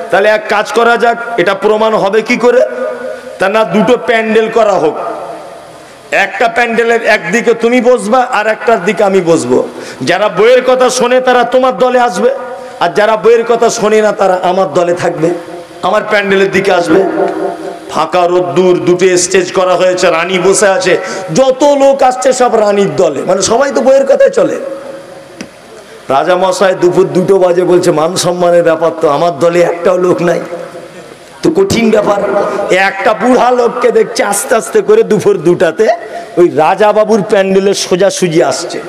তাহলে এক কাজ করা যাক, এটা প্রমাণ হবে কি করে? তা না, দুটো প্যান্ডেল করা হোক, একটা প্যান্ডেলের একদিকে তুমি বসবা, আর একটার দিকে আমি বসবো। যারা বইয়ের কথা শোনে তারা তোমার দলে আসবে, আর যারা বইয়ের কথা শোনে না তারা আমার দলে থাকবে, আমার প্যান্ডেলের দিকে আসবে। ফাঁকা রোদ্দুর, দুটো স্টেজ করা হয়েছে, রানী বসে আছে, যত লোক আসছে সব রানীর দলে, মানে সবাই তো বইয়ের কথায় চলে। রাজামশাই দুপুর 2টো বাজে বলছে, মান সম্মানের ব্যাপার তো, আমার দলে একটাও লোক নাই, তো কঠিন ব্যাপার। একটা বুড়া লোককে দেখছে আস্তে আস্তে করে দুপুর 2টাতে ওই রাজা বাবুর প্যান্ডেলের সোজাসুজি আসছে।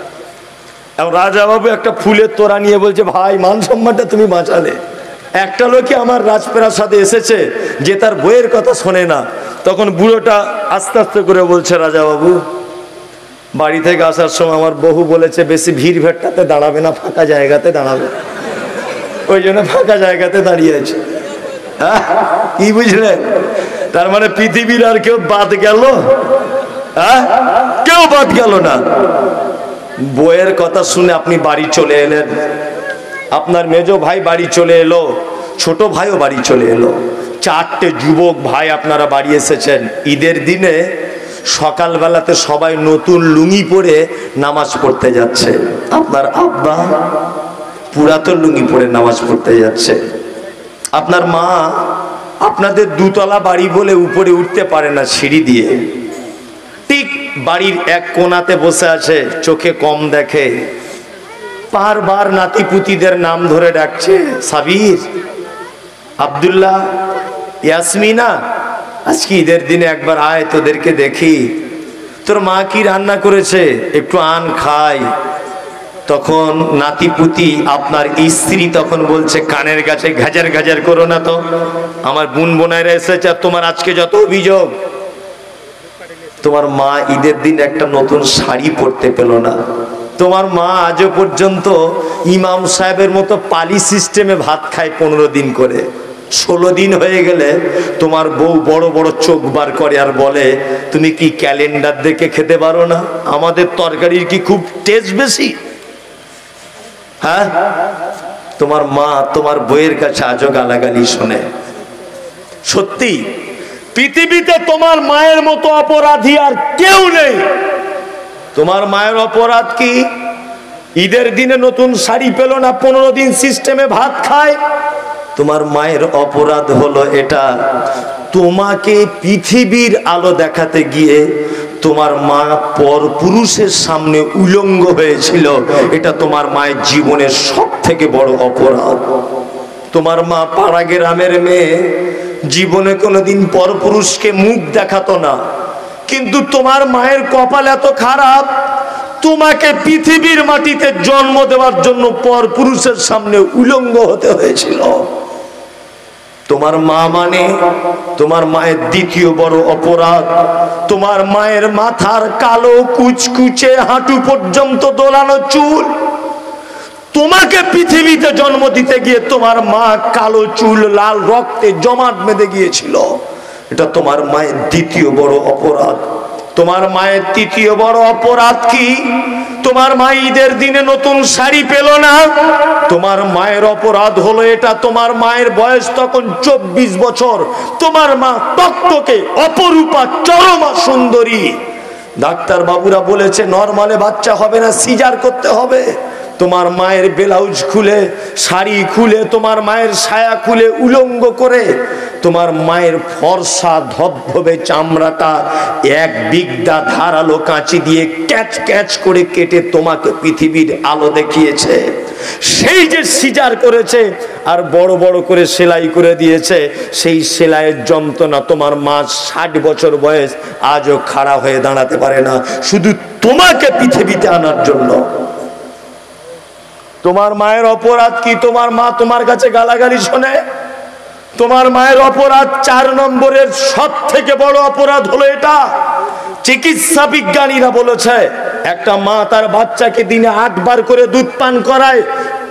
এবং রাজা বাবু একটা ফুলের তোড়া নিয়ে বলছে, ভাই মান সম্মানটা তুমি বাঁচালে। একটা লোকই আমার রাজপ্রাসাদে এসেছে যে তার বইয়ের কথা শোনে না। তখন বুড়োটা আস্তে আস্তে করে বলছে, রাজা বাবু, বাড়ি থেকে আসার সময় আমার বহু বলেছে বেশি ভিড় ভাট্টাতে দাঁড়াবে না, ফাঁকা জায়গাতে দাঁড়াবে, ওই জন্য ফাঁকা জায়গাতে দাঁড়িয়ে আছে। কি বুঝলেন? তার মানে পৃথিবীর আর কেউ বাদ গেল? কেউ বাদ গেল না। বইয়ের কথা শুনে আপনি বাড়ি চলে এলেন, আপনার মেজো ভাই বাড়ি চলে এলো, ছোট ভাইও বাড়ি চলে এলো, 4টে যুবক ভাই আপনারা বাড়ি এসেছেন। ঈদের দিনে সকালবেলাতে সবাই নতুন লুঙ্গি পরে নামাজ পড়তে যাচ্ছে। আপনার আব্বা পুরাতন লুঙ্গি পরে নামাজ পড়তে যাচ্ছে। আপনার মা আপনাদের 2তলা বাড়ি বলে উপরে উঠতে পারে না সিঁড়ি দিয়ে, ঠিক বাড়ির এক কোণাতে বসে আছে, চোখে কম দেখে, বারবার নাতিপুতিদের নাম ধরে ডাকছে, সাবির, আব্দুল্লাহ, ইয়াসমিনা, আজকে ঈদের দিনে একবার আয়, তোদেরকে দেখি, তোর মা কি রান্না করেছে, একটু আন খাই। তখন নাতিপুতি আপনার স্ত্রী তখন বলছে, কানের কাছে ঘাজার ঘাজার করো না তো, আমার বোন বোনাইরা এসেছে, আর তোমার আজকে যত অভিযোগ। তোমার মা ঈদের দিন একটা নতুন শাড়ি পরতে পেল না, তোমার মা আজও পর্যন্ত ইমাম সাহেবের মতো পালি সিস্টেমে ভাত খায় 15 দিন করে। 16 দিন হয়ে গেলে তোমার বউ বড় বড় চোখ বার করে আর বলে, তুমি কি ক্যালেন্ডার দেখে খেতে পারো না? আমাদের তরকারির কি খুব টেস্ট বেশি? হ্যাঁ, তোমার মা তোমার বইয়ের কাছে আজও গালাগালি শোনে। সত্যি পৃথিবীতে তোমার মায়ের মতো অপরাধী আর কেউ নেই। তোমার মায়ের অপরাধ কি? ঈদের দিনে নতুন শাড়ি পেল না, 15 দিন সিস্টেমে ভাত খায়। তোমার মায়ের অপরাধ হলো এটা, তোমাকে পৃথিবীর আলো দেখাতে গিয়ে তোমার মা পর পুরুষের সামনে উলঙ্গ হয়েছিল। এটা তোমার মায়ের জীবনের সবথেকে বড় অপরাধ। তোমার মা পাড়া গ্রামের মেয়ে, জীবনে কোনোদিন পর পুরুষকে মুখ দেখাতো না, কিন্তু তোমার মায়ের কপাল এত খারাপ, তোমাকে পৃথিবীর মাটিতে জন্ম দেওয়ার জন্য পর পুরুষের সামনে উলঙ্গ হতে হয়েছিল। তোমার মা মানে তোমার মায়ের দ্বিতীয় বড় অপরাধ। তোমার মায়ের মাথার কালো কুচকুচে হাঁটু পর্যন্ত দোলানো চুল, তোমাকে পৃথিবীতে জন্ম দিতে গিয়ে তোমার মা কালো চুল লাল রক্তে জমাট বেঁধে গিয়েছিল। এটা তোমার মায়ের দ্বিতীয় বড় অপরাধ। তোমার মায়ের তৃতীয় বড় অপরাধ কি? তোমার তোমার মা ঈদের দিনে নতুন শাড়ি পেল না, তোমার মায়ের অপরাধ হলো এটা। তোমার মায়ের বয়স তখন 24 বছর, তোমার মা টকটকে অপরূপা চরমা সুন্দরী। ডাক্তার বাবুরা বলেছে নরমালে বাচ্চা হবে না, সিজার করতে হবে। তোমার মায়ের ব্লাউজ খুলে, শাড়ি খুলে, তোমার মায়ের সায়া খুলে, উলঙ্গ করে তোমার মায়ের ফর্সা ধবধবে চামড়াটা এক বিগদা ধারালো কাঁচি দিয়ে ক্যাচ ক্যাচ করে কেটে তোমাকে পৃথিবীর আলো দেখিয়েছে। সেই যে সিজার করেছে আর বড় বড় করে সেলাই করে দিয়েছে, সেই সেলাইয়ের যন্ত্রণা তোমার মা 60 বছর বয়স আজও খাড়া হয়ে দাঁড়াতে পারে না, শুধু তোমাকে পৃথিবীতে আনার জন্য। তোমার মায়ের অপরাধ কি? তোমার মা তোমার কাছে গালাগালি শোনে। তোমার মায়ের অপরাধ 4 নম্বরের সব থেকে বড় অপরাধ হলো এটা। চিকিৎসা বিজ্ঞানীরা বলেছে একটা মা তার বাচ্চাকে দিনে 8 বার করে দুধ পান করায়,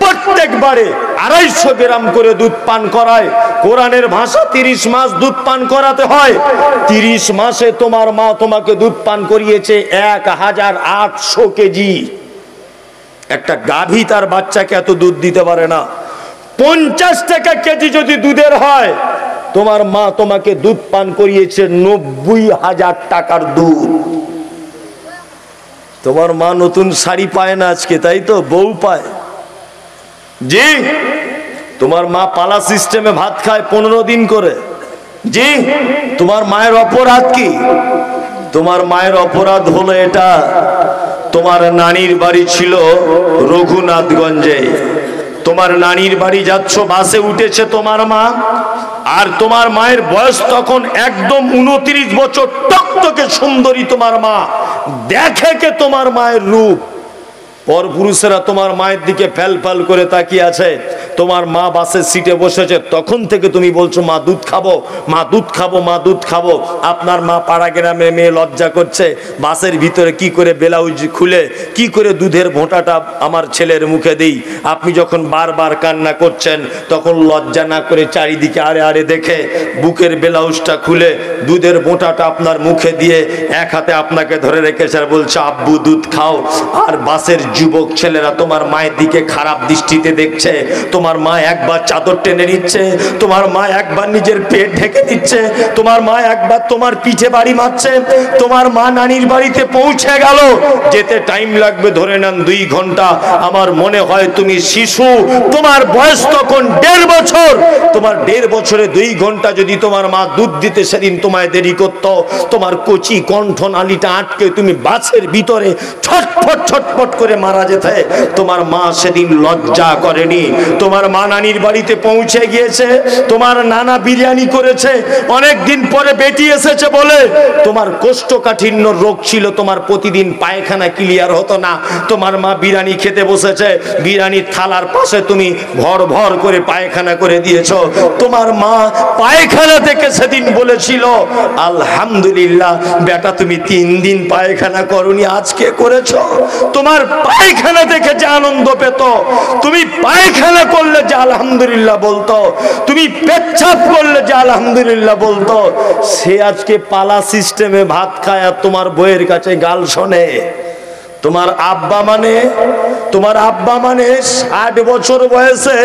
প্রত্যেকবারে 250 গ্রাম করে দুধ পান করায়। কোরআনের ভাষা 30 মাস দুধ পান করাতে হয়। 30 মাসে তোমার মা তোমাকে দুধ পান করিয়েছে 1800 কেজি। একটা গাভী তার বাচ্চাকে এত দুধ দিতে পারে না। 50 টাকা কেজি যদি দুধের হয়, তোমার মা তোমাকে দুধ পান করিয়েছে 90,000 টাকার দুধ। তোমার মা নতুন শাড়ি পায় না আজকে, তাই তো? বউ পায়। জি, তোমার মা পালা সিস্টেমে ভাত খায় 15 দিন করে। জি, তোমার মায়ের অপরাধ কি? তোমার মায়ের অপরাধ হলো এটা। তোমার নানির বাড়ি ছিল রঘুনাথগঞ্জে। তোমার নানির বাড়ি যাচ্ছ, বাসে উঠেছে তোমার মা, আর তোমার মায়ের বয়স তখন একদম 29 বছর, টকটকে সুন্দরী তোমার মা। দেখে কে তোমার মায়ের রূপ, পরপুরুষেরা তোমার মায়ের দিকে ফ্যাল ফ্যাল করে তাকিয়ে আছে। তোমার মা বাসের সিটে বসেছে, তখন থেকে তুমি বলছো মা দুধ খাবো, মা দুধ খাবো, মা দুধ খাবো। আপনার মা পাড়া গ্রামে মেয়ে লজ্জা করছে, বাসের ভিতরে কি করে ব্লাউজ খুলে কি করে দুধের ভোঁটাটা আমার ছেলের মুখে দিই। আপনি যখন বারবার কান্না করছেন তখন লজ্জা না করে চারিদিকে আড়ে আড়ে দেখে বুকের ব্লাউজটা খুলে দুধের ভোঁটাটা আপনার মুখে দিয়ে এক হাতে আপনাকে ধরে রেখেছে আর বলছে আব্বু দুধ খাও। আর বাসের যুবক ছেলেরা তোমার মায়ের দিকে খারাপ দৃষ্টিতে দেখছে। তোমার মা একবার চাদর টেনে নিচ্ছে, তোমার মা একবার নিজের পেট ঢেকে দিচ্ছে, তোমার মা একবার তোমার পিঠে বাড়ি মারছে। তোমার মা নানির বাড়িতে পৌঁছে গেল, যেতে টাইম লাগবে ধরে নেন 2 ঘন্টা। আমার মনে হয় তুমি শিশু, তোমার বয়স তখন 1.5 বছর। তোমার 1.5 বছরে 2 ঘন্টা যদি তোমার মা দুধ দিতে সেদিন তোমায় দেরি করত, তোমার কচি কণ্ঠনালীটা আটকে তুমি বাসের ভিতরে ছটফট ছটফট করে মারা যেতে। তোমার মা সেদিন লজ্জা করেনি। তোমার মা নানির বাড়িতে পৌঁছে গিয়েছে, তোমার নানা বিরিয়ানি করেছে, অনেক দিন পরে বেটি এসেছে বলে। তোমার কোষ্ঠকাঠিন্য রোগ ছিল, তোমার প্রতিদিন পায়খানা ক্লিয়ার হতো না। তোমার মা বিরিয়ানি খেতে বসেছে, বিরিয়ানির থালার পাশে তুমি ভর ভর করে পায়খানা করে দিয়েছো। তোমার মা পায়খানা থেকে সেদিন বলেছিল আলহামদুলিল্লাহ বেটা তুমি 3 দিন পায়খানা করনি, আজকে করেছো। তোমার পায়খানা থেকে যে আনন্দ পেত, তুমি পায়খানা করলে যে আলহামদুলিল্লাহ বলতো, তুমি পেচ্ছাপ করলে যে আলহামদুলিল্লাহ বলতো, সে আজকে পালা সিস্টেমে ভাত খায় আর তোমার বইয়ের কাছে গাল শোনে। তোমার আব্বা মানে 60 বছর বয়সে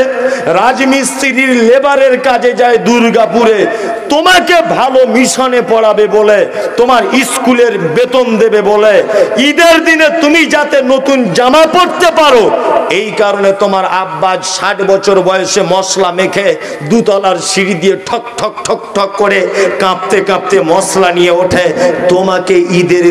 রাজমিস্ত্রির লেবারের কাজে যায় দুর্গাপুরে। তোমাকে ভালো মিশনে পড়াবে বলে, তোমার স্কুলের বেতন দেবে বলে, ঈদের দিনে তুমি যাতে নতুন জামা পরতে পারো এই কারণে তোমার আব্বা 60 বছর বয়সে মশলা মেখে 2 তলার সিঁড়ি দিয়ে ঠক ঠক ঠক ঠক করে কাঁপতে কাঁপতে মশলা নিয়ে ওঠে তোমাকে ঈদের